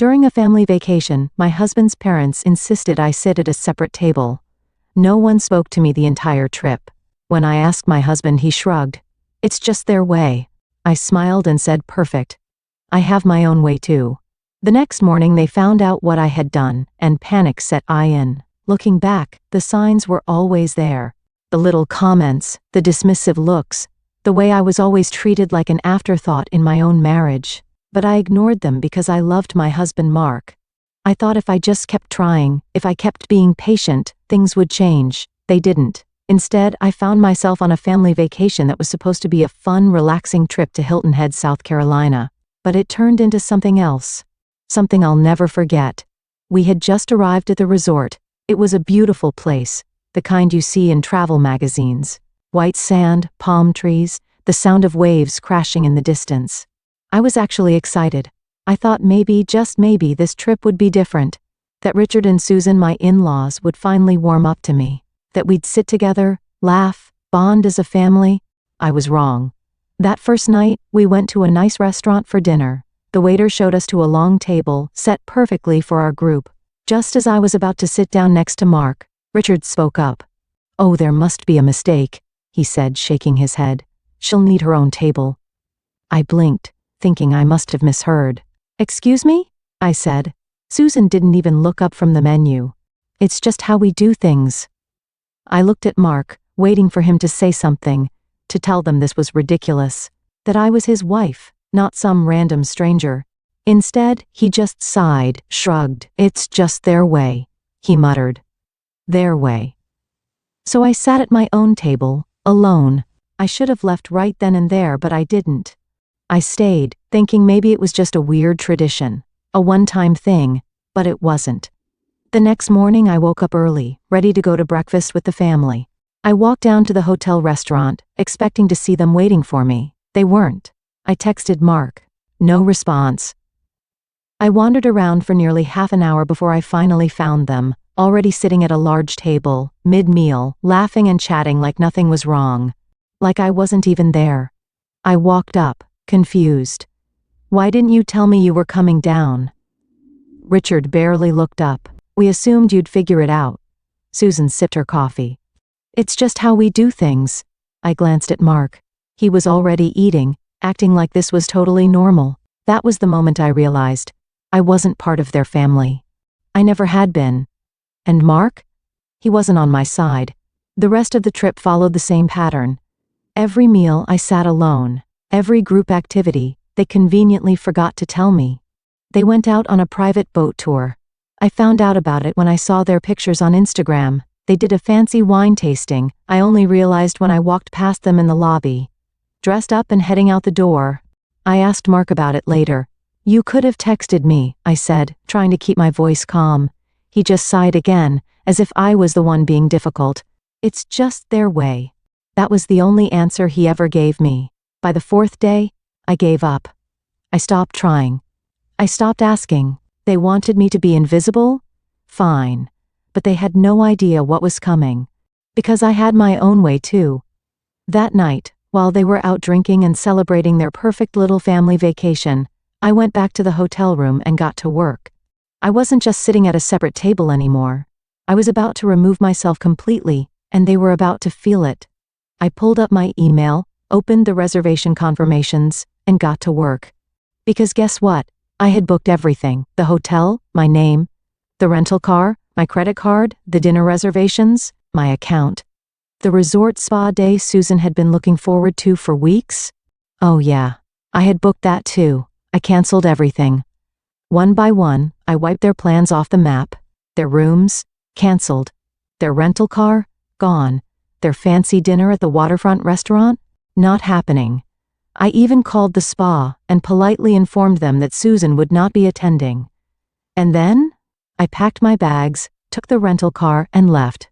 During a family vacation, my husband's parents insisted I sit at a separate table. No one spoke to me the entire trip. When I asked my husband, he shrugged. It's just their way. I smiled and said, perfect. I have my own way too. The next morning they found out what I had done, and panic set in. Looking back, the signs were always there. The little comments, the dismissive looks, the way I was always treated like an afterthought in my own marriage. But I ignored them because I loved my husband Mark. I thought if I just kept trying, if I kept being patient, things would change. They didn't. Instead, I found myself on a family vacation that was supposed to be a fun, relaxing trip to Hilton Head, South Carolina. But it turned into something else. Something I'll never forget. We had just arrived at the resort. It was a beautiful place, the kind you see in travel magazines. White sand, palm trees, the sound of waves crashing in the distance. I was actually excited. I thought maybe, just maybe, this trip would be different. That Richard and Susan, my in-laws, would finally warm up to me. That we'd sit together, laugh, bond as a family. I was wrong. That first night, we went to a nice restaurant for dinner. The waiter showed us to a long table, set perfectly for our group. Just as I was about to sit down next to Mark, Richard spoke up. "Oh, there must be a mistake," he said, shaking his head. "She'll need her own table." I blinked, thinking I must have misheard. "Excuse me?" I said. Susan didn't even look up from the menu. "It's just how we do things." I looked at Mark, waiting for him to say something, to tell them this was ridiculous, that I was his wife, not some random stranger. Instead, he just sighed, shrugged. "It's just their way," he muttered. Their way. So I sat at my own table, alone. I should have left right then and there, but I didn't. I stayed, thinking maybe it was just a weird tradition, a one-time thing, but it wasn't. The next morning I woke up early, ready to go to breakfast with the family. I walked down to the hotel restaurant, expecting to see them waiting for me. They weren't. I texted Mark. No response. I wandered around for nearly half an hour before I finally found them, already sitting at a large table, mid-meal, laughing and chatting like nothing was wrong. Like I wasn't even there. I walked up, confused. "Why didn't you tell me you were coming down?" Richard barely looked up. "We assumed you'd figure it out." Susan sipped her coffee. "It's just how we do things." I glanced at Mark. He was already eating, acting like this was totally normal. That was the moment I realized I wasn't part of their family. I never had been. And Mark? He wasn't on my side. The rest of the trip followed the same pattern. Every meal I sat alone. Every group activity, they conveniently forgot to tell me. They went out on a private boat tour. I found out about it when I saw their pictures on Instagram. They did a fancy wine tasting. I only realized when I walked past them in the lobby. Dressed up and heading out the door. I asked Mark about it later. "You could have texted me," I said, trying to keep my voice calm. He just sighed again, as if I was the one being difficult. "It's just their way." That was the only answer he ever gave me. By the fourth day, I gave up. I stopped trying. I stopped asking. They wanted me to be invisible? Fine. But they had no idea what was coming. Because I had my own way too. That night, while they were out drinking and celebrating their perfect little family vacation, I went back to the hotel room and got to work. I wasn't just sitting at a separate table anymore. I was about to remove myself completely, and they were about to feel it. I pulled up my email, opened the reservation confirmations, and got to work. Because guess what? I had booked everything. The hotel, my name, the rental car, my credit card, the dinner reservations, my account. The resort spa day Susan had been looking forward to for weeks? Oh yeah, I had booked that too. I canceled everything. One by one, I wiped their plans off the map. Their rooms, canceled. Their rental car, gone. Their fancy dinner at the waterfront restaurant, not happening. I even called the spa and politely informed them that Susan would not be attending. And then, I packed my bags, took the rental car, and left.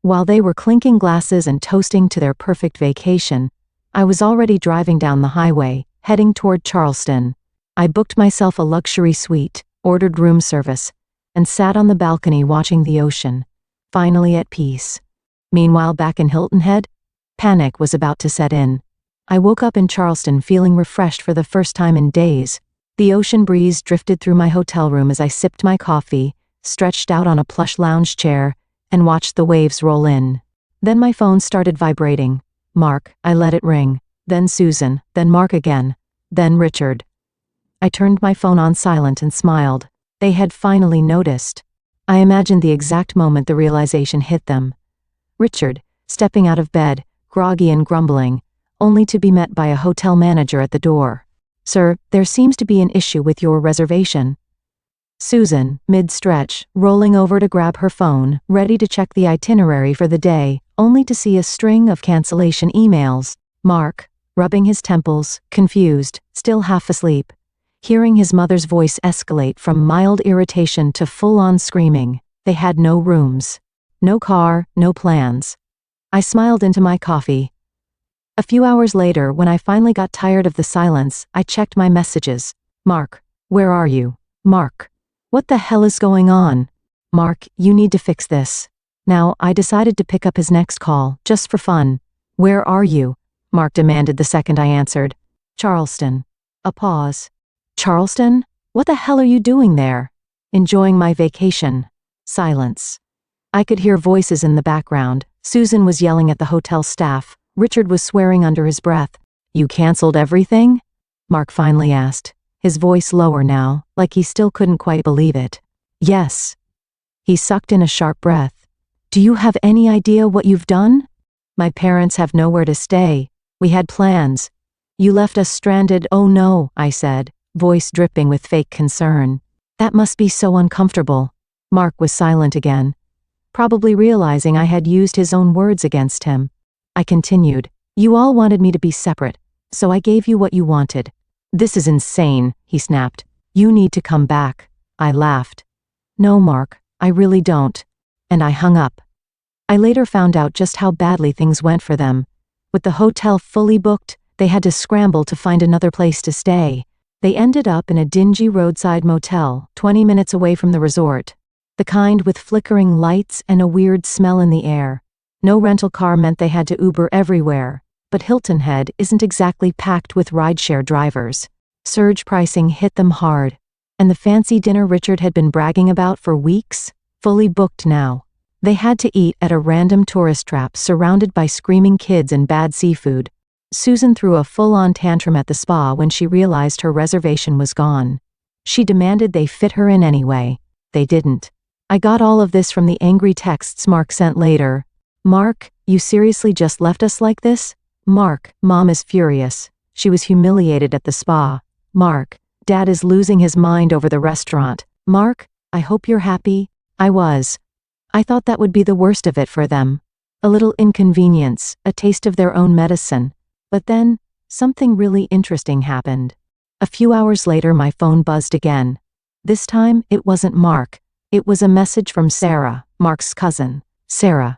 While they were clinking glasses and toasting to their perfect vacation, I was already driving down the highway, heading toward Charleston. I booked myself a luxury suite, ordered room service, and sat on the balcony watching the ocean, finally at peace. Meanwhile, back in Hilton Head, panic was about to set in. I woke up in Charleston feeling refreshed for the first time in days. The ocean breeze drifted through my hotel room as I sipped my coffee, stretched out on a plush lounge chair, and watched the waves roll in. Then my phone started vibrating. Mark, I let it ring. Then Susan, then Mark again. Then Richard. I turned my phone on silent and smiled. They had finally noticed. I imagined the exact moment the realization hit them. Richard, stepping out of bed, groggy and grumbling, only to be met by a hotel manager at the door. "Sir, there seems to be an issue with your reservation." Susan, mid-stretch, rolling over to grab her phone, ready to check the itinerary for the day, only to see a string of cancellation emails. Mark, rubbing his temples, confused, still half asleep, hearing his mother's voice escalate from mild irritation to full-on screaming. They had no rooms. No car, no plans. I smiled into my coffee. A few hours later, when I finally got tired of the silence, I checked my messages. "Mark, where are you? Mark, what the hell is going on? Mark, you need to fix this." Now, I decided to pick up his next call, just for fun. "Where are you?" Mark demanded the second I answered. "Charleston." A pause. "Charleston? What the hell are you doing there?" "Enjoying my vacation." Silence. I could hear voices in the background. Susan was yelling at the hotel staff. Richard was swearing under his breath. "You canceled everything?" Mark finally asked, his voice lower now, like he still couldn't quite believe it. "Yes." He sucked in a sharp breath. "Do you have any idea what you've done?" "My parents have nowhere to stay. We had plans. You left us stranded." "Oh no," I said, voice dripping with fake concern. "That must be so uncomfortable." Mark was silent again, probably realizing I had used his own words against him. I continued, "You all wanted me to be separate, so I gave you what you wanted." "This is insane," he snapped. "You need to come back." I laughed. "No, Mark, I really don't." And I hung up. I later found out just how badly things went for them. With the hotel fully booked, they had to scramble to find another place to stay. They ended up in a dingy roadside motel, 20 minutes away from the resort. The kind with flickering lights and a weird smell in the air. No rental car meant they had to Uber everywhere, but Hilton Head isn't exactly packed with rideshare drivers. Surge pricing hit them hard. And the fancy dinner Richard had been bragging about for weeks? Fully booked now. They had to eat at a random tourist trap surrounded by screaming kids and bad seafood. Susan threw a full-on tantrum at the spa when she realized her reservation was gone. She demanded they fit her in anyway. They didn't. I got all of this from the angry texts Mark sent later. "Mark, you seriously just left us like this?" "Mark, Mom is furious. She was humiliated at the spa." "Mark, Dad is losing his mind over the restaurant." "Mark, I hope you're happy." I was. I thought that would be the worst of it for them. A little inconvenience, a taste of their own medicine. But then, something really interesting happened. A few hours later, my phone buzzed again. This time, it wasn't Mark. It was a message from Sarah, Mark's cousin. "Sarah.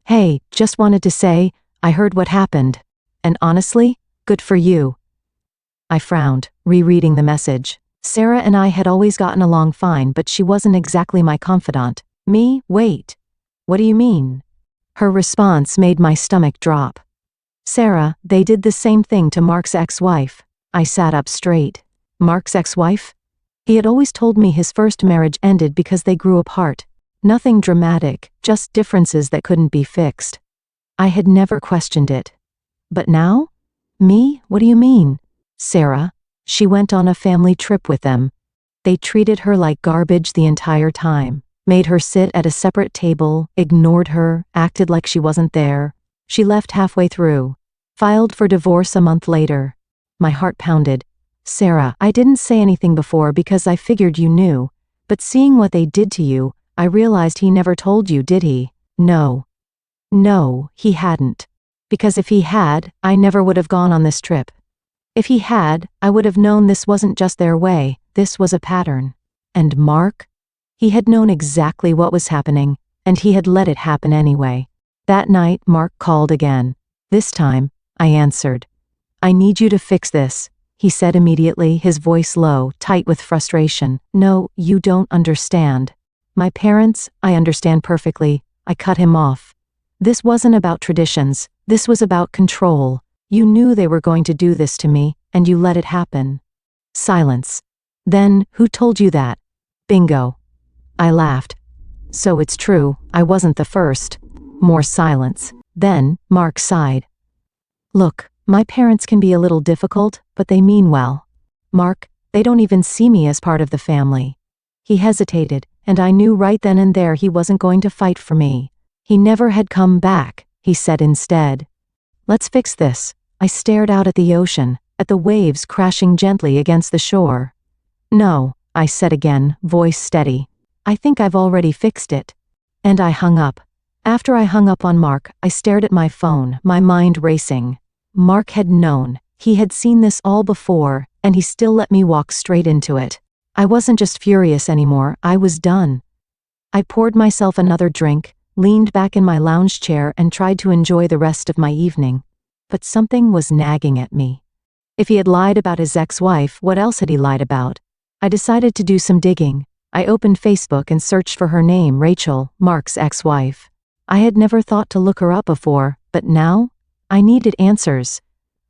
Hey, just wanted to say, I heard what happened. And honestly, good for you." I frowned, rereading the message. Sarah and I had always gotten along fine, but she wasn't exactly my confidant. "Me? Wait. What do you mean?" Her response made my stomach drop. "Sarah, they did the same thing to Mark's ex-wife." I sat up straight. Mark's ex-wife? He had always told me his first marriage ended because they grew apart. Nothing dramatic, just differences that couldn't be fixed. I had never questioned it. But now? "Me? What do you mean?" "Sarah. She went on a family trip with them. They treated her like garbage the entire time. Made her sit at a separate table, ignored her, acted like she wasn't there. She left halfway through. Filed for divorce a month later." My heart pounded. "Sarah, I didn't say anything before because I figured you knew. But seeing what they did to you, I realized he never told you, did he?" "No. No, he hadn't. Because if he had, I never would have gone on this trip. If he had, I would have known this wasn't just their way, this was a pattern." And Mark? He had known exactly what was happening, and he had let it happen anyway. That night, Mark called again. This time, I answered. "I need you to fix this," he said immediately, his voice low, tight with frustration. "No, you don't understand. My parents, I understand perfectly." I cut him off. "This wasn't about traditions, this was about control. You knew they were going to do this to me, and you let it happen." Silence. Then, who told you that? Bingo. I laughed. So it's true, I wasn't the first. More silence. Then, Mark sighed. Look, my parents can be a little difficult, but they mean well. Mark, they don't even see me as part of the family. He hesitated, and I knew right then and there he wasn't going to fight for me. He never had come back, he said instead. Let's fix this. I stared out at the ocean, at the waves crashing gently against the shore. No, I said again, voice steady. I think I've already fixed it. And I hung up. After I hung up on Mark, I stared at my phone, my mind racing. Mark had known. He had seen this all before, and he still let me walk straight into it. I wasn't just furious anymore, I was done. I poured myself another drink, leaned back in my lounge chair and tried to enjoy the rest of my evening. But something was nagging at me. If he had lied about his ex-wife, what else had he lied about? I decided to do some digging. I opened Facebook and searched for her name, Rachel, Mark's ex-wife. I had never thought to look her up before, but now? I needed answers.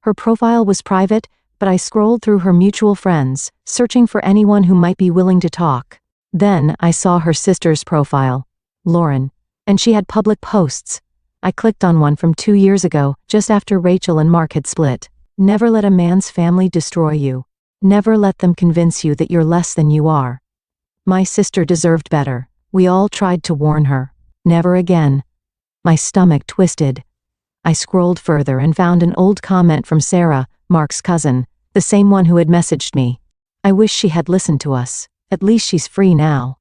Her profile was private, but I scrolled through her mutual friends, searching for anyone who might be willing to talk. Then I saw her sister's profile, Lauren, and she had public posts. I clicked on one from 2 years ago, just after Rachel and Mark had split. Never let a man's family destroy you. Never let them convince you that you're less than you are. My sister deserved better. We all tried to warn her. Never again. My stomach twisted. I scrolled further and found an old comment from Sarah, Mark's cousin, the same one who had messaged me. I wish she had listened to us. At least she's free now.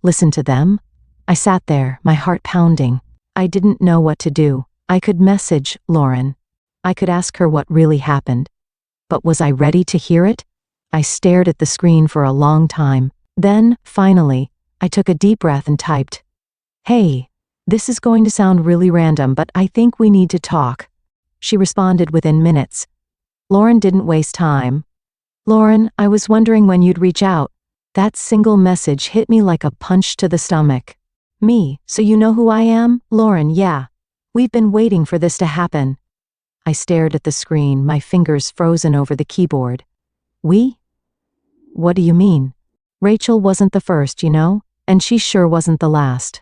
Listen to them? I sat there, my heart pounding. I didn't know what to do. I could message Lauren. I could ask her what really happened. But was I ready to hear it? I stared at the screen for a long time. Then, finally, I took a deep breath and typed, "Hey, this is going to sound really random, but I think we need to talk." She responded within minutes. Lauren didn't waste time. "Lauren, I was wondering when you'd reach out." That single message hit me like a punch to the stomach. "Me, so you know who I am?" "Lauren, yeah. We've been waiting for this to happen." I stared at the screen, my fingers frozen over the keyboard. "We? What do you mean?" "Rachel wasn't the first, you know, and she sure wasn't the last."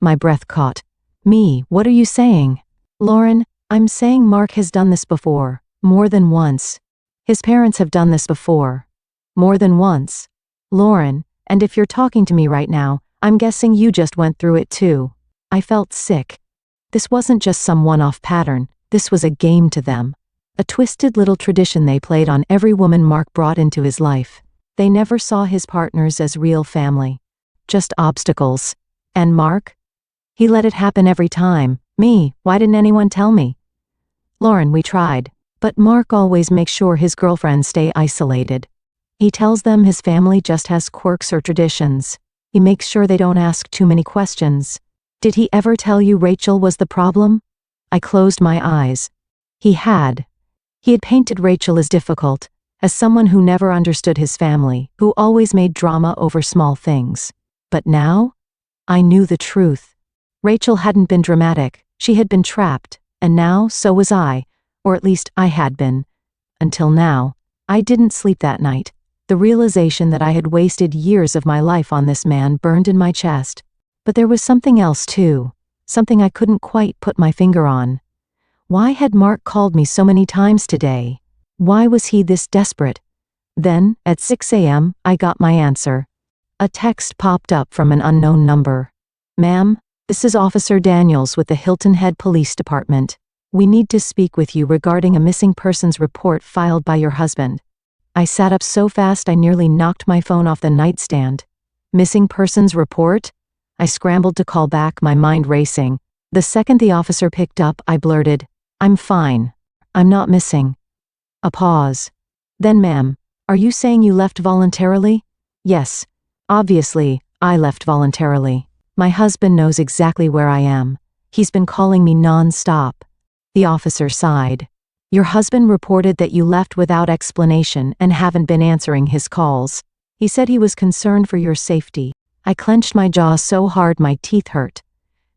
My breath caught. "Me, what are you saying?" "Lauren, I'm saying Mark has done this before, more than once. His parents have done this before, more than once. Lauren, and if you're talking to me right now, I'm guessing you just went through it too." I felt sick. This wasn't just some one-off pattern, this was a game to them. A twisted little tradition they played on every woman Mark brought into his life. They never saw his partners as real family. Just obstacles. And Mark? He let it happen every time. "Me, why didn't anyone tell me?" "Lauren, we tried. But Mark always makes sure his girlfriends stay isolated. He tells them his family just has quirks or traditions. He makes sure they don't ask too many questions." "Did he ever tell you Rachel was the problem?" I closed my eyes. He had. He had painted Rachel as difficult, as someone who never understood his family, who always made drama over small things. But now? I knew the truth. Rachel hadn't been dramatic, she had been trapped, and now so was I, or at least I had been. Until now. I didn't sleep that night. The realization that I had wasted years of my life on this man burned in my chest. But there was something else too, something I couldn't quite put my finger on. Why had Mark called me so many times today? Why was he this desperate? Then, at 6 a.m., I got my answer. A text popped up from an unknown number. "Ma'am, this is Officer Daniels with the Hilton Head Police Department. We need to speak with you regarding a missing persons report filed by your husband." I sat up so fast I nearly knocked my phone off the nightstand. "Missing persons report?" I scrambled to call back, my mind racing. The second the officer picked up, I blurted, "I'm fine. I'm not missing." A pause. "Then ma'am, are you saying you left voluntarily?" "Yes. Obviously, I left voluntarily. My husband knows exactly where I am. He's been calling me non-stop." The officer sighed. "Your husband reported that you left without explanation and haven't been answering his calls. He said he was concerned for your safety." I clenched my jaw so hard my teeth hurt.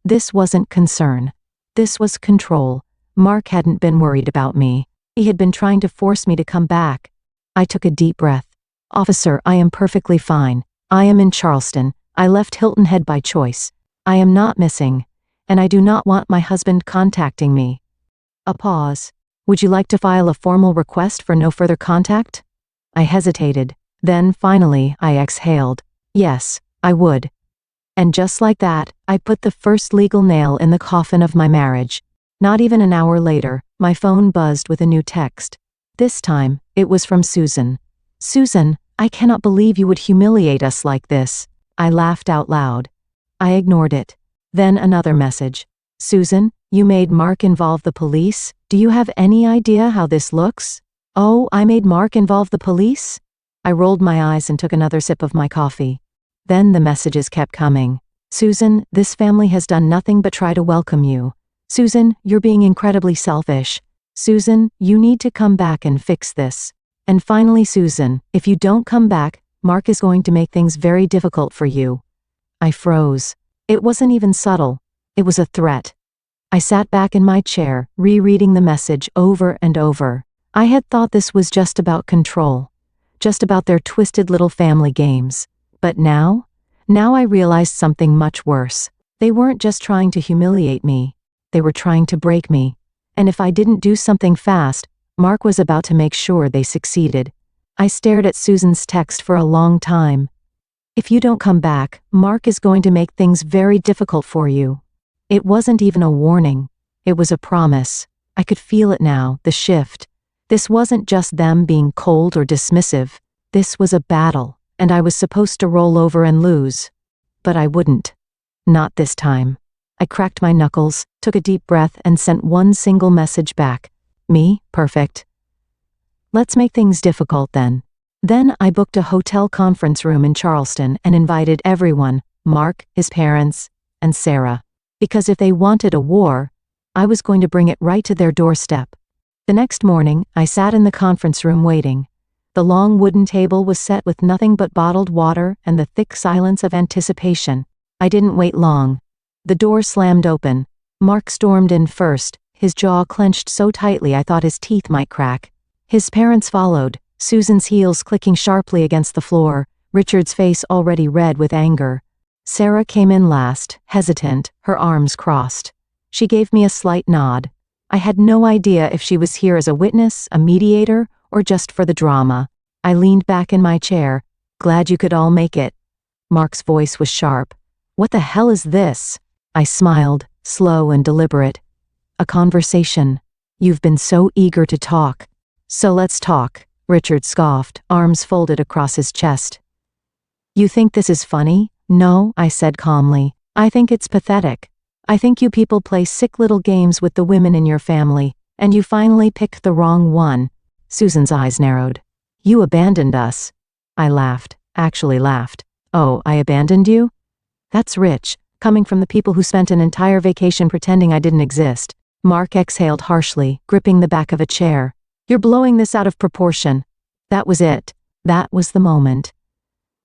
This wasn't concern. This was control. Mark hadn't been worried about me. He had been trying to force me to come back. I took a deep breath. Officer, I am perfectly fine. I am in Charleston. I left Hilton Head by choice. I am not missing. And I do not want my husband contacting me. A pause. Would you like to file a formal request for no further contact? I hesitated. Then, finally, I exhaled. Yes, I would. And just like that, I put the first legal nail in the coffin of my marriage. Not even an hour later, my phone buzzed with a new text. This time, it was from Susan. Susan, I cannot believe you would humiliate us like this. I laughed out loud. I ignored it. Then another message. Susan, you made Mark involve the police? Do you have any idea how this looks? Oh, I made Mark involve the police? I rolled my eyes and took another sip of my coffee. Then the messages kept coming. Susan, this family has done nothing but try to welcome you. Susan, you're being incredibly selfish. Susan, you need to come back and fix this. And finally, Susan, if you don't come back, Mark is going to make things very difficult for you. I froze. It wasn't even subtle. It was a threat. I sat back in my chair, rereading the message over and over. I had thought this was just about control. Just about their twisted little family games. But now I realized something much worse. They weren't just trying to humiliate me. They were trying to break me. And if I didn't do something fast, Mark was about to make sure they succeeded. I stared at Susan's text for a long time. If you don't come back, Mark is going to make things very difficult for you. It wasn't even a warning. It was a promise. I could feel it now, the shift. This wasn't just them being cold or dismissive. This was a battle, and I was supposed to roll over and lose. But I wouldn't. Not this time. I cracked my knuckles, took a deep breath, and sent one single message back. Me, perfect. Let's make things difficult then. Then I booked a hotel conference room in Charleston and invited everyone, Mark, his parents, and Sarah. Because if they wanted a war, I was going to bring it right to their doorstep. The next morning, I sat in the conference room waiting. The long wooden table was set with nothing but bottled water and the thick silence of anticipation. I didn't wait long. The door slammed open. Mark stormed in first, his jaw clenched so tightly I thought his teeth might crack. His parents followed, Susan's heels clicking sharply against the floor, Richard's face already red with anger. Sarah came in last, hesitant, her arms crossed. She gave me a slight nod. I had no idea if she was here as a witness, a mediator, or just for the drama. I leaned back in my chair. Glad you could all make it. Mark's voice was sharp. What the hell is this? I smiled, slow and deliberate. A conversation. You've been so eager to talk. So let's talk, Richard scoffed, arms folded across his chest. You think this is funny? No, I said calmly. I think it's pathetic. I think you people play sick little games with the women in your family, and you finally picked the wrong one. Susan's eyes narrowed. You abandoned us. I laughed, actually laughed. Oh, I abandoned you? That's rich, coming from the people who spent an entire vacation pretending I didn't exist. Mark exhaled harshly, gripping the back of a chair. You're blowing this out of proportion. That was it. That was the moment.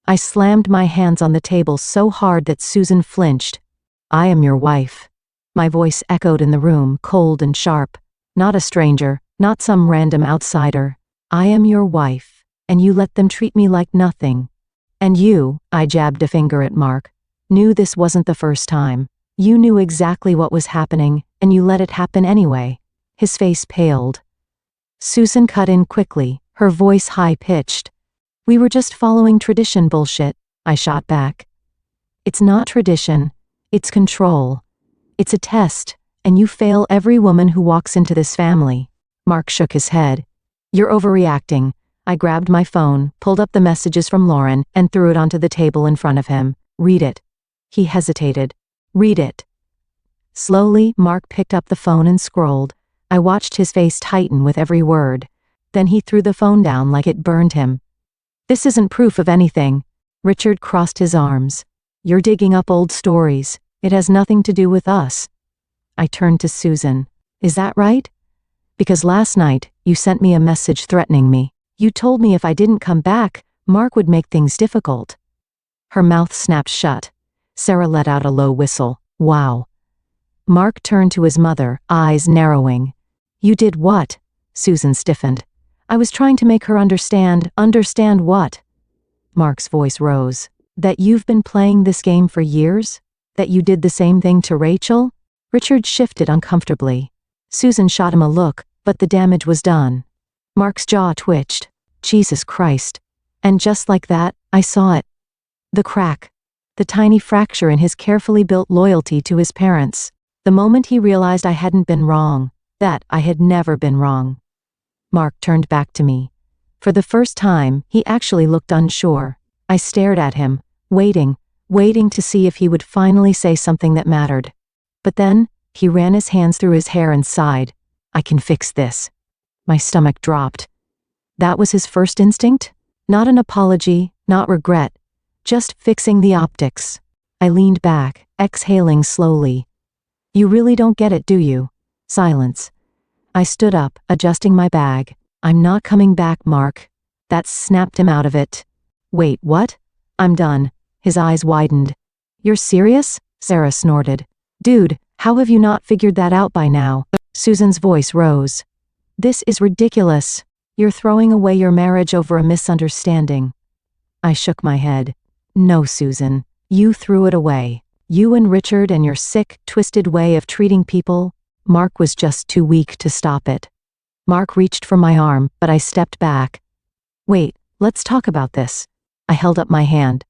I slammed my hands on the table so hard that Susan flinched. I am your wife. My voice echoed in the room, cold and sharp. Not a stranger, not some random outsider. I am your wife, and you let them treat me like nothing. And you, I jabbed a finger at Mark, knew this wasn't the first time. You knew exactly what was happening, and you let it happen anyway. His face paled. Susan cut in quickly, her voice high-pitched. We were just following tradition bullshit, I shot back. It's not tradition. It's control. It's a test, and you fail every woman who walks into this family. Mark shook his head. You're overreacting. I grabbed my phone, pulled up the messages from Lauren, and threw it onto the table in front of him. Read it. He hesitated. Read it. Slowly, Mark picked up the phone and scrolled. I watched his face tighten with every word. Then he threw the phone down like it burned him. This isn't proof of anything. Richard crossed his arms. You're digging up old stories. It has nothing to do with us. I turned to Susan. Is that right? Because last night, you sent me a message threatening me. You told me if I didn't come back, Mark would make things difficult. Her mouth snapped shut. Sarah let out a low whistle. Wow. Mark turned to his mother, eyes narrowing. You did what? Susan stiffened. I was trying to make her understand. Understand what? Mark's voice rose. That you've been playing this game for years? That you did the same thing to Rachel? Richard shifted uncomfortably. Susan shot him a look, but the damage was done. Mark's jaw twitched. Jesus Christ. And just like that, I saw it. The crack. The tiny fracture in his carefully built loyalty to his parents. The moment he realized I hadn't been wrong. That I had never been wrong. Mark turned back to me. For the first time, he actually looked unsure. I stared at him, waiting to see if he would finally say something that mattered. But then, he ran his hands through his hair and sighed. I can fix this. My stomach dropped. That was his first instinct? Not an apology, not regret. Just fixing the optics. I leaned back, exhaling slowly. You really don't get it, do you? Silence. I stood up, adjusting my bag. I'm not coming back, Mark. That snapped him out of it. Wait, what? I'm done. His eyes widened. You're serious? Sarah snorted. Dude, how have you not figured that out by now? Susan's voice rose. This is ridiculous. You're throwing away your marriage over a misunderstanding. I shook my head. No, Susan. You threw it away. You and Richard and your sick, twisted way of treating people. Mark was just too weak to stop it. Mark reached for my arm, but I stepped back. Wait, let's talk about this. I held up my hand.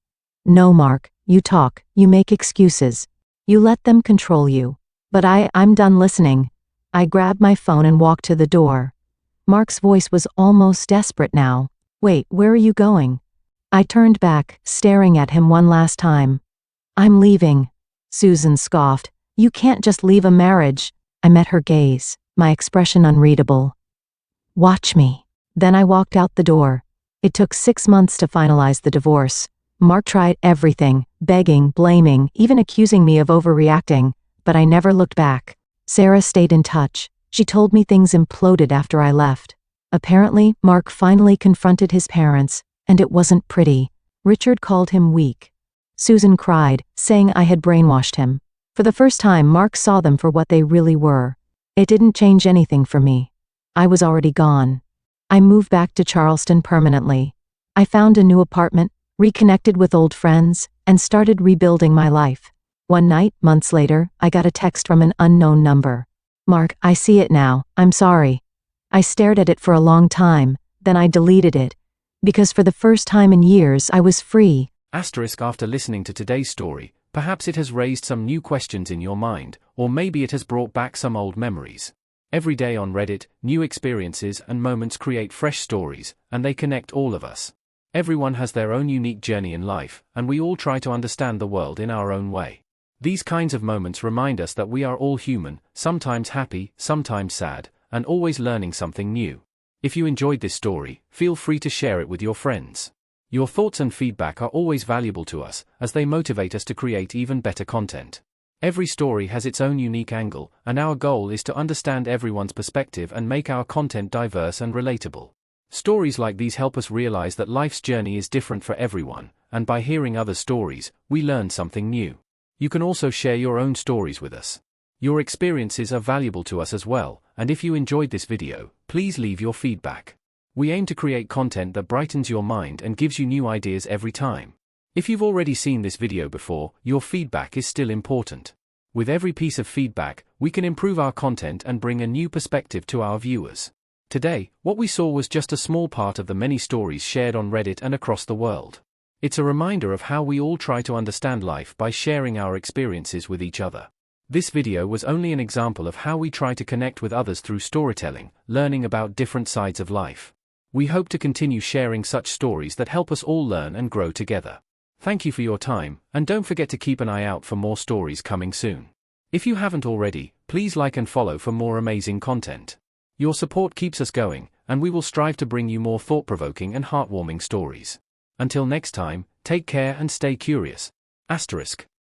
No, Mark, you talk, you make excuses. You let them control you. But I'm done listening. I grabbed my phone and walked to the door. Mark's voice was almost desperate now. Wait, where are you going? I turned back, staring at him one last time. I'm leaving. Susan scoffed. You can't just leave a marriage. I met her gaze, my expression unreadable. Watch me. Then I walked out the door. It took 6 months to finalize the divorce. Mark tried everything, begging, blaming, even accusing me of overreacting, but I never looked back. Sarah stayed in touch. She told me things imploded after I left. Apparently, Mark finally confronted his parents, and it wasn't pretty. Richard called him weak. Susan cried, saying I had brainwashed him. For the first time, Mark saw them for what they really were. It didn't change anything for me. I was already gone. I moved back to Charleston permanently. I found a new apartment, reconnected with old friends, and started rebuilding my life. One night, months later, I got a text from an unknown number. Mark, I see it now. I'm sorry. I stared at it for a long time, then I deleted it. Because for the first time in years, I was free. After listening to today's story, perhaps it has raised some new questions in your mind, or maybe it has brought back some old memories. Every day on Reddit, new experiences and moments create fresh stories, and they connect all of us. Everyone has their own unique journey in life, and we all try to understand the world in our own way. These kinds of moments remind us that we are all human, sometimes happy, sometimes sad, and always learning something new. If you enjoyed this story, feel free to share it with your friends. Your thoughts and feedback are always valuable to us, as they motivate us to create even better content. Every story has its own unique angle, and our goal is to understand everyone's perspective and make our content diverse and relatable. Stories like these help us realize that life's journey is different for everyone, and by hearing other stories, we learn something new. You can also share your own stories with us. Your experiences are valuable to us as well, and if you enjoyed this video, please leave your feedback. We aim to create content that brightens your mind and gives you new ideas every time. If you've already seen this video before, your feedback is still important. With every piece of feedback, we can improve our content and bring a new perspective to our viewers. Today, what we saw was just a small part of the many stories shared on Reddit and across the world. It's a reminder of how we all try to understand life by sharing our experiences with each other. This video was only an example of how we try to connect with others through storytelling, learning about different sides of life. We hope to continue sharing such stories that help us all learn and grow together. Thank you for your time, and don't forget to keep an eye out for more stories coming soon. If you haven't already, please like and follow for more amazing content. Your support keeps us going, and we will strive to bring you more thought-provoking and heartwarming stories. Until next time, take care and stay curious. *.